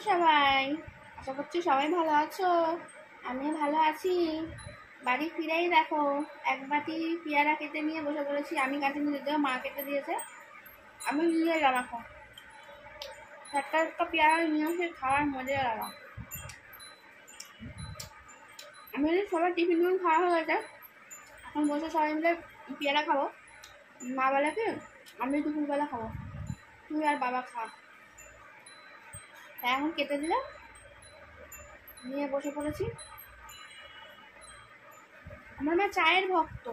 সবাই, আশা করছি সবাই ভালো আছো। আমিও ভালো আছি। বাড়ি ফিরেই দেখো এক বাটি পেয়ারা কেটে নিয়ে বসে পড়েছি। আমি কাটিনি, যদিও মা কেটে দিয়েছে। আমি নিয়ে এলাম এখন একটা পেয়ারা নিয়ে এসে খাওয়ার মজা আলাদা। আমি সবার টিফিন খাওয়া হয়ে গেছে, এখন বসে সবাই মিলে পেয়ারা খাবো। মা বলে কি আমি দুপুরবেলা খাবো, তুই আর বাবা খা। তাই এখন কেটে দিলাম, নিয়ে বসে পড়েছি। আমার মা চায়ের ভক্ত,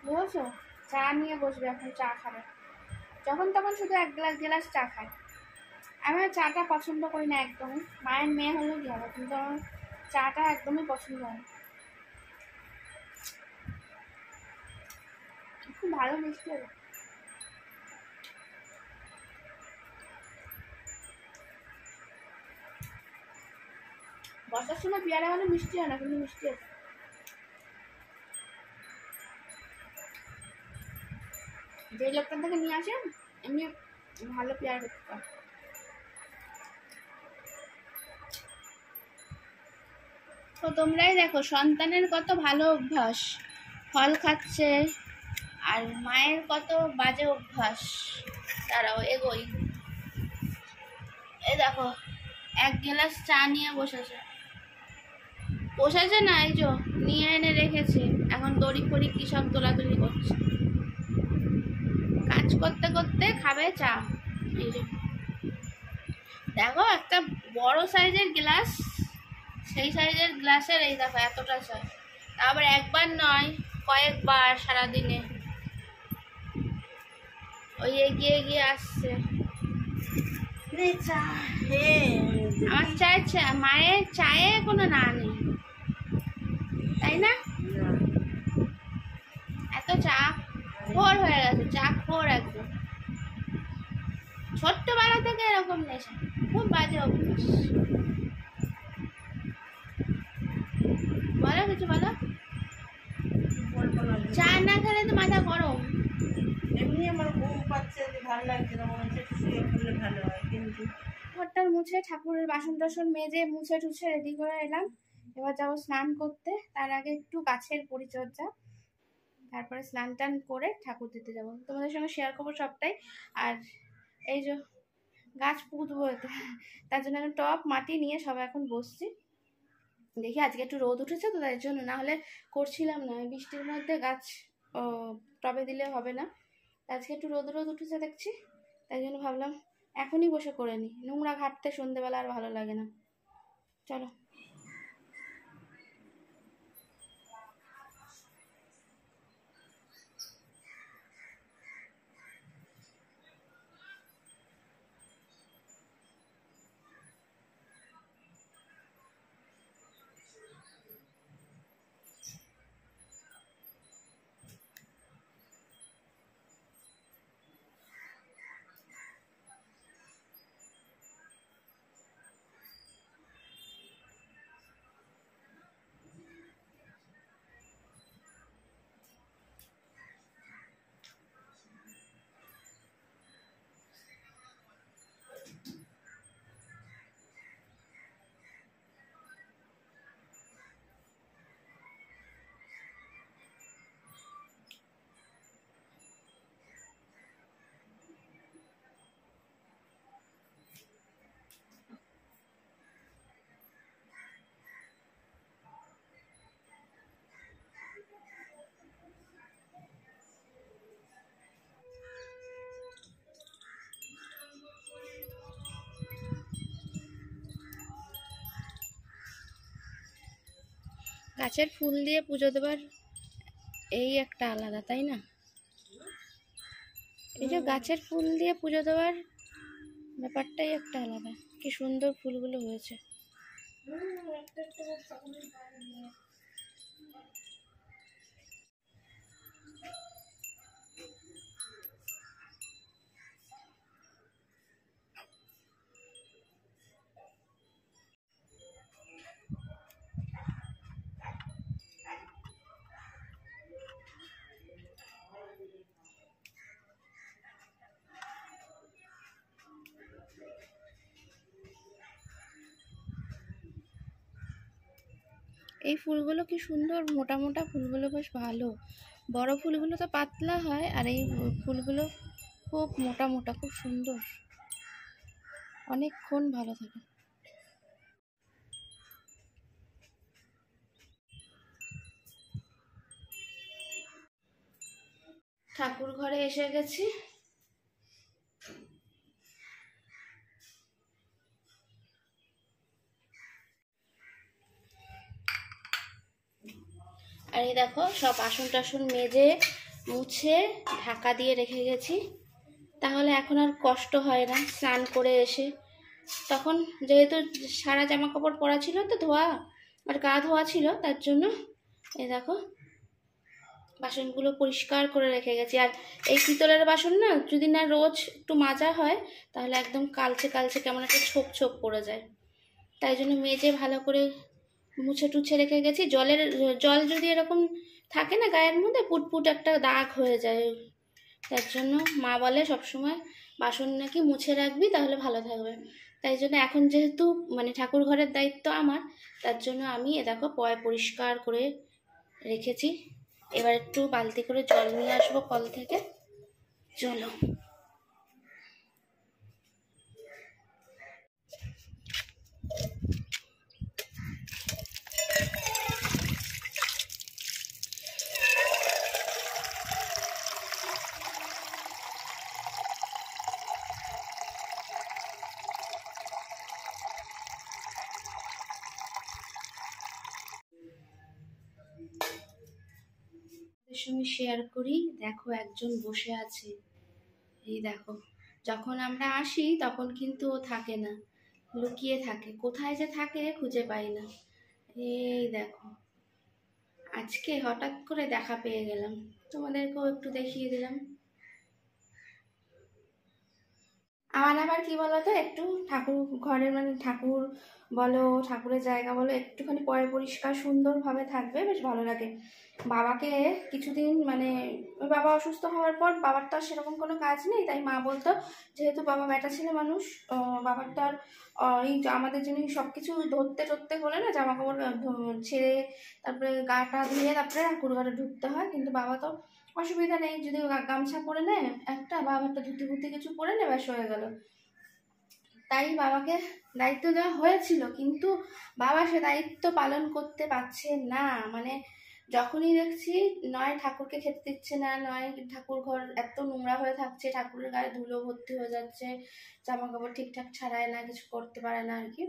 বুঝেছো? চা নিয়ে বসবে এখন, চা খাবে। যখন তখন শুধু এক গ্লাস চা খায়। আমি চাটা পছন্দ করি না একদমই। মায়ের মেয়ে হলেও কি হবে, কিন্তু আমার চাটা একদমই পছন্দ হয় না। খুব ভালো মিষ্টি হবে। বর্ষার সময় পেয়ারা মানে মিষ্টি হয় না, কিন্তু মিষ্টি আছে। যে লোকটার থেকে নিয়ে আসে এমনি ভালো পেয়ারা করতে পারে। তো তোমরাই দেখো সন্তানের কত ভালো অভ্যাস, ফল খাচ্ছে, আর মায়ের কত বাজে অভ্যাস। তারাও এগোই। এই দেখো এক গ্লাস চা নিয়ে বসেছে না, এই যে নিয়ে এনে রেখেছে। এখন দড়ি ফড়ি কি সব তোলাতুলি করছে। কাজ করতে করতে খাবে চা। এই যে দেখো একটা বড় সাইজের গ্লাস, সেই সাইজের গ্লাসের এই দেখো এতটা চা। আবার একবার নয়, কয়েকবার সারাদিনে ওই এগিয়ে এগিয়ে আসছে। আমার মায়ের চায়ে কোনো না নেই, তাই না? এত চা খোর হয়ে গেছে, চা খোর একদম। ছোট্টবেলা থেকে এরকম নেশা, খুব বাজে অভ্যাস। বলো কিছু বলো। চা না খেলে তো মাথা গরম। এমনি আমার ঘুম পাচ্ছে, ভালো লাগছে না, মনে হচ্ছে শুয়ে পড়লে ভালো হয়। কিন্তু ঘরটা মুছে, ঠাকুরের বাসন টাসন মেজে মুছে টুছে রেডি করে এলাম। এবার যাবো স্নান করতে। তার আগে একটু গাছের পরিচর্যা, তারপরে স্নান টান করে ঠাকুর দিতে যাবো। তোমাদের সঙ্গে শেয়ার করবো সবটাই। আর এই যে গাছ পুঁতবো, তার জন্য আমি টব মাটি নিয়ে সবাই এখন বসছি। দেখি আজকে একটু রোদ উঠেছে তো, তাই জন্য, না হলে করছিলাম না। বৃষ্টির মধ্যে গাছ টবে দিলে হবে না। আজকে একটু রোদ উঠেছে দেখছি, তাই জন্য ভাবলাম এখনই বসে করে নিই। নোংরা ঘাটতে সন্ধ্যেবেলা আর ভালো লাগে না। চলো। গাছের ফুল দিয়ে পুজো দেবার এই একটা আলাদা, তাই না? এই যে গাছের ফুল দিয়ে পুজো দেওয়ার ব্যাপারটাই একটা আলাদা। কি সুন্দর ফুলগুলো হয়েছে। এই ফুলগুলো কি সুন্দর, মোটা মোটা ফুলগুলো বেশ ভালো। বড় ফুলগুলো তো পাতলা হয়, আর এই ফুলগুলো খুব মোটা মোটা, খুব সুন্দর, অনেকক্ষণ ভালো থাকে। ঠাকুর ঘরে এসে গেছি। আর এই দেখো সব বাসন টাসন মেজে মুছে ঢাকা দিয়ে রেখে গেছি, তাহলে এখন আর কষ্ট হয় না স্নান করে এসে। তখন যেহেতু সারা জামা কাপড় পরা ছিল তো ধোয়া, আর গা ধোয়া ছিল, তার জন্য এই দেখো বাসনগুলো পরিষ্কার করে রেখে গেছি। আর এই পিতলের বাসন না, যদি না রোজ একটু মাজা হয় তাহলে একদম কালচে কালচে কেমন একটা ছোপ ছোপ পড়ে যায়। তাই জন্য মেজে ভালো করে মুছে টুছে রেখে গেছি। জল যদি এরকম থাকে না গায়ের মধ্যে, পুটপুট একটা দাগ হয়ে যায়। তার জন্য মা বলে সবসময় বাসন নাকি মুছে রাখবি, তাহলে ভালো থাকবে। তাই জন্য এখন যেহেতু মানে ঠাকুর ঘরের দায়িত্ব আমার, তার জন্য আমি দেখো পরিষ্কার করে রেখেছি। এবার একটু বালতি করে জল নিয়ে আসবো কল থেকে। চলো। সঙ্গে শেয়ার করি। দেখো একজন বসে আছে, এই দেখো। যখন আমরা আসি তখন কিন্তু ও থাকে না, লুকিয়ে থাকে। কোথায় যে থাকে খুঁজে পাই না। এই দেখো, আজকে হঠাৎ করে দেখা পেয়ে গেলাম, তোমাদেরকেও একটু দেখিয়ে দিলাম। আমার আবার কি বলতো, একটু ঠাকুর ঘরের মানে ঠাকুর বলো, ঠাকুরের জায়গা বলো, একটুখানি পরিষ্কার সুন্দরভাবে থাকবে, বেশ ভালো লাগে। বাবাকে কিছুদিন মানে ওই বাবা অসুস্থ হওয়ার পর বাবার তো আর সেরকম কোনো কাজ নেই, তাই মা বলতো যেহেতু বাবা ব্যাটা ছেলে মানুষ, বাবার তো আর এই আমাদের জন্য সব কিছু ধরতে টরতে হলে না, জামা কাপড় ছেড়ে তারপরে গাটা ধুয়ে তারপরে ঠাকুর ঘরে ঢুকতে হয়। কিন্তু বাবা তো অসুবিধা নেই, যদি গামছা পরে নেয় একটা, বা একটা ধুতি ফুতি কিছু পরে নেয়, ব্যাস হয়ে গেল। তাই বাবাকে দায়িত্ব দেওয়া হয়েছিল, কিন্তু বাবা সে দায়িত্ব পালন করতে পারছে না। মানে যখনই দেখছি, নয় ঠাকুরকে খেতে দিচ্ছে না, নয় ঠাকুর ঘর এত নোংরা হয়ে থাকছে, ঠাকুরের গায়ে ধুলো ভর্তি হয়ে যাচ্ছে, জামা কাপড় ঠিকঠাক ছাড়ায় না, কিছু করতে পারে না আর কি।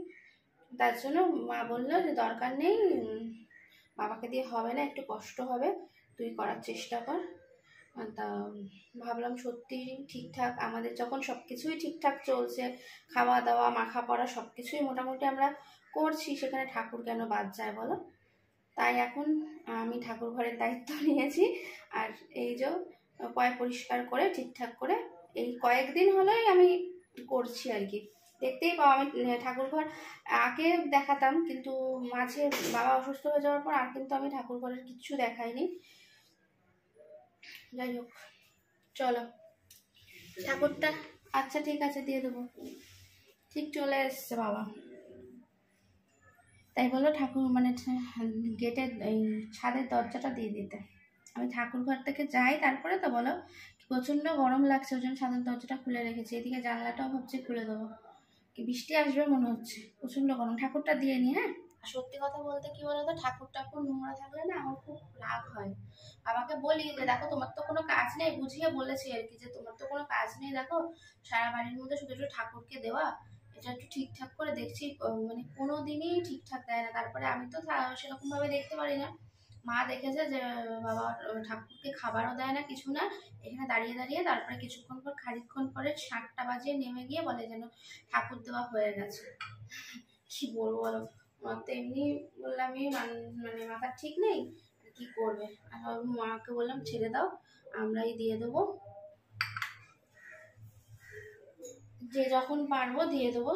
তার জন্য মা বললো যে দরকার নেই, বাবাকে দিয়ে হবে না, একটু কষ্ট হবে, তুই করার চেষ্টা কর। তা ভাবলাম সত্যি ঠিকঠাক আমাদের যখন সব কিছুই ঠিকঠাক চলছে, খাওয়া দাওয়া মাখা পড়া সব কিছুই মোটামুটি আমরা করছি, সেখানে ঠাকুর কেন বাদ যায় বলো। তাই এখন আমি ঠাকুর ঘরের দায়িত্ব নিয়েছি। আর এই যে পরিষ্কার করে ঠিকঠাক করে এই কয়েকদিন হলেই আমি করছি আর কি। দেখতেই পাও আমি ঠাকুর ঘর আগে দেখাতাম, কিন্তু মাঝে বাবা অসুস্থ হয়ে যাওয়ার পর আর কিন্তু আমি ঠাকুর ঘরের কিচ্ছু দেখাইনি। যাই হোক, চলো ঠাকুরটা, আচ্ছা ঠিক আছে দিয়ে দেবো, ঠিক চলে এসছে বাবা। তাই বললো ঠাকুর মানে গেটের এই ছাদের দরজাটা দিয়ে দিতে। আমি ঠাকুর ঘর থেকে যাই তারপরে তো বলো, প্রচণ্ড গরম লাগছে, ওই জন্য ছাদের দরজাটা খুলে রেখেছি। এদিকে জানলাটাও ভাবছি খুলে দেবো, কি বৃষ্টি আসবে মনে হচ্ছে, প্রচণ্ড গরম। ঠাকুরটা দিয়ে নি। হ্যাঁ, সত্যি কথা বলতে কি বলতো, ঠাকুর টাকুর নোংরা থাকলে না আমার খুব রাগ হয়। বাবাকে বলি যে দেখো তোমার তো কোনো কাজ নেই, বুঝিয়ে বলেছি আর কি, যে তোমার তো কোনো কাজ নেই, দেখো সারা বাড়ির মধ্যে শুধু একটু ঠাকুরকে দেওয়া, এটা একটু ঠিকঠাক করে দেখছি। মানে কোনো দিনই ঠিকঠাক দেয় না। তারপরে আমি তো সেরকম ভাবে দেখতে পারি না। মা দেখেছে যে বাবা ঠাকুরকে খাবারও দেয় না, কিছু না, এখানে দাঁড়িয়ে দাঁড়িয়ে তারপরে কিছুক্ষণ পর খানিকক্ষণ পরে 7টা বাজিয়ে নেমে গিয়ে বলে যেন ঠাকুর দেওয়া হয়ে গেছে। কি বলবো বলো, আমার তো এমনি বললামই মানে মাথা ঠিক নেই, কি করবে। আর মাকে বললাম ছেড়ে দাও, আমরাই দিয়ে দেবো, যে যখন পারবো দিয়ে দেবো।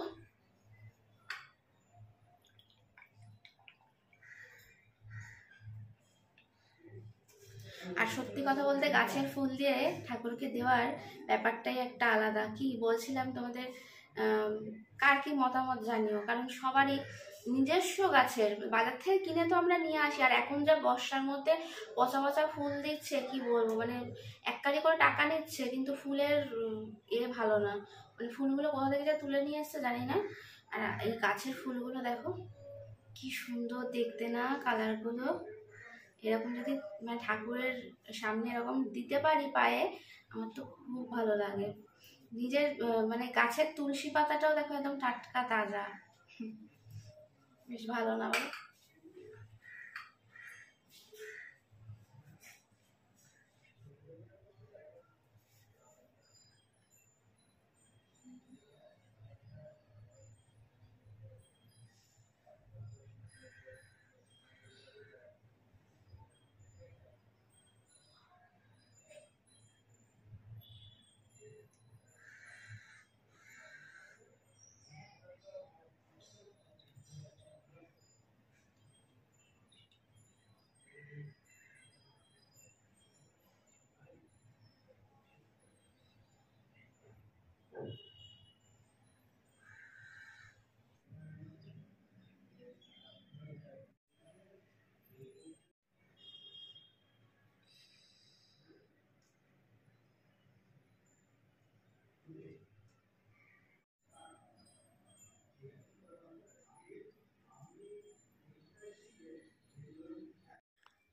আর সত্যি কথা বলতে গাছের ফুল দিয়ে ঠাকুরকে দেওয়ার ব্যাপারটাই একটা আলাদা। কি বলছিলাম তোমাদের, কার কি মতামত জানিও, কারণ সবারই নিজস্ব গাছের, বাজার থেকে কিনে তো আমরা নিয়ে আসি। আর এখন যা বর্ষার মধ্যে পচা পচা ফুল দিচ্ছে, কি বলবো, মানে এক কারি করে টাকা নিচ্ছে, কিন্তু ফুলের ভালো না। মানে ফুলগুলো কোথা থেকে যা তুলে নিয়ে এসছে জানি না। আর এই গাছের ফুলগুলো দেখো কি সুন্দর দেখতে না, কালারগুলো। এরকম যদি মানে ঠাকুরের সামনে এরকম দিতে পারি পায়ে, আমার তো খুব ভালো লাগে। নিজের মানে গাছের তুলসী পাতাটাও দেখো একদম টাটকা তাজা, বেশ ভালো না বলো?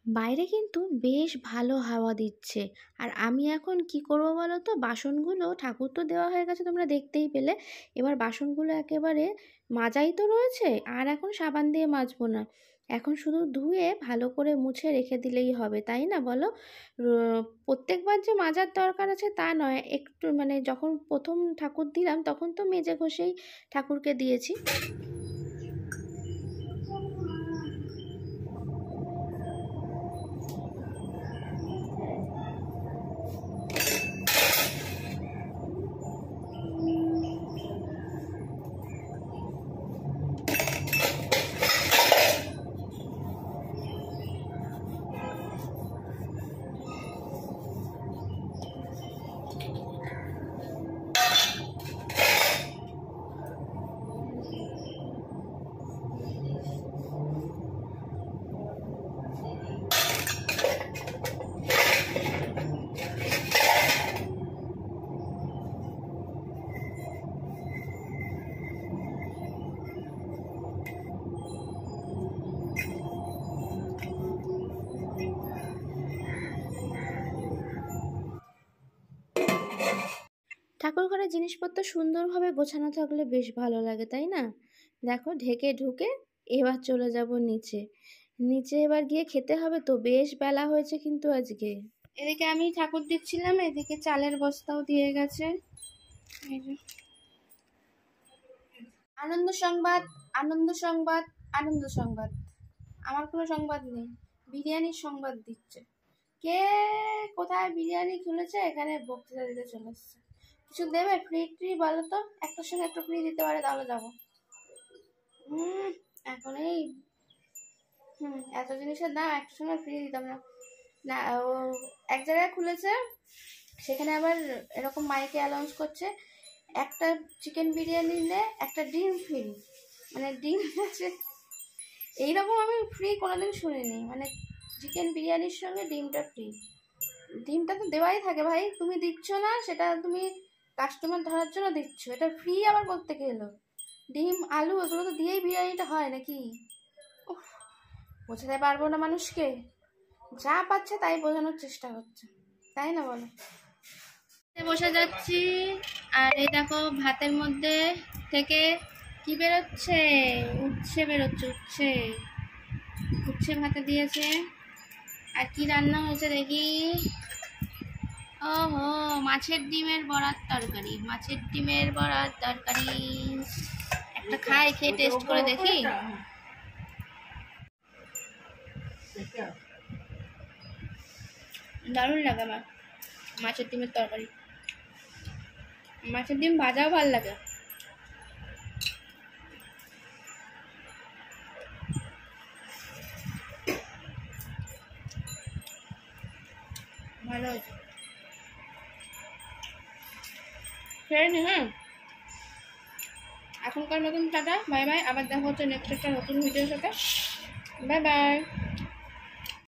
বাইরে কিন্তু বেশ ভালো হাওয়া দিচ্ছে। আর আমি এখন কি করব বলো তো, বাসনগুলো ঠাকুর তো দেওয়া হয়ে গেছে, তোমরা দেখতেই পেলে। এবার বাসনগুলো একেবারে মাজাই তো রয়েছে, আর এখন সাবান দিয়ে মাজবো না, এখন শুধু ধুয়ে ভালো করে মুছে রেখে দিলেই হবে, তাই না বলো? প্রত্যেকবার যে মাজার দরকার আছে তা নয়, একটু মানে যখন প্রথম ঠাকুর দিলাম তখন তো মেজে ঘষেই ঠাকুরকে দিয়েছি। ঠাকুর ঘরে জিনিসপত্র সুন্দরভাবে গোছানো থাকলে বেশ ভালো লাগে, তাই না? দেখো ঢেকে ঢুকে এবার চলে যাব নিচে। নিচে এবার গিয়ে খেতে হবে তো, বেশ বেলা হয়েছে কিন্তু আজকে। এদিকে আমি ঠাকুর দিচ্ছিলাম, এদিকে চালের বস্তাও দিয়ে গেছে। আনন্দ সংবাদ, আনন্দ সংবাদ, আনন্দ সংবাদ। আমার কোনো সংবাদ নেই, বিরিয়ানির সংবাদ দিচ্ছে। কে কোথায় বিরিয়ানি খুলেছে, এখানে বক্তৃতা দিতে চলে এসছে। কিছু দেবে ফ্রি ট্রি বলো তো, একটার সঙ্গে একটা ফ্রি দিতে পারে তাহলে যাবো। এখন এই এত জিনিসের দাম, একটার সঙ্গে ফ্রি দিতাম না। না, ও এক জায়গায় খুলেছে, সেখানে আবার এরকম মাইকে অ্যানাউন্স করছে, একটা চিকেন বিরিয়ানি নিলে একটা ডিম ফ্রি। মানে ডিম আছে এইরকম আমি ফ্রি কোনোদিন শুনিনি, মানে চিকেন বিরিয়ানির সঙ্গে ডিমটা ফ্রি। ডিমটা তো দেওয়াই থাকে ভাই, তুমি দিচ্ছ না, সেটা তুমি কাস্টমার ধরার জন্য দিচ্ছ, এটা ফ্রি আবার করতে গেলো। ডিম আলু এগুলো তো দিয়েই বিরিয়ানিটা হয় নাকি? বোঝাতে পারবো না মানুষকে, যা পাচ্ছে তাই বোঝানোর চেষ্টা করছে, তাই না বলো? বসে যাচ্ছি, আর এই দেখো ভাতের মধ্যে থেকে কি বেরোচ্ছে, উচ্ছে বেরোচ্ছে, উচ্ছে উচ্ছে ভাতে দিয়েছে। আর কি রান্না হয়েছে দেখি, ওহো মাছের ডিমের বড়ার তরকারি, মাছের ডিমের বড়ার তরকারি। একটা খাই, খেয়ে টেস্ট করে দেখি। দারুণ লাগে আমার মাছের ডিমের তরকারি, মাছের ডিম ভাজাও ভালো লাগে। ভালো হয়েছে, খেয়ে নি। হ্যাঁ, এখনকার মতন টাটা, বাই বাই। আবার দেখা হচ্ছে নেক্সট একটা নতুন ভিডিওর সাথে। Bye bye.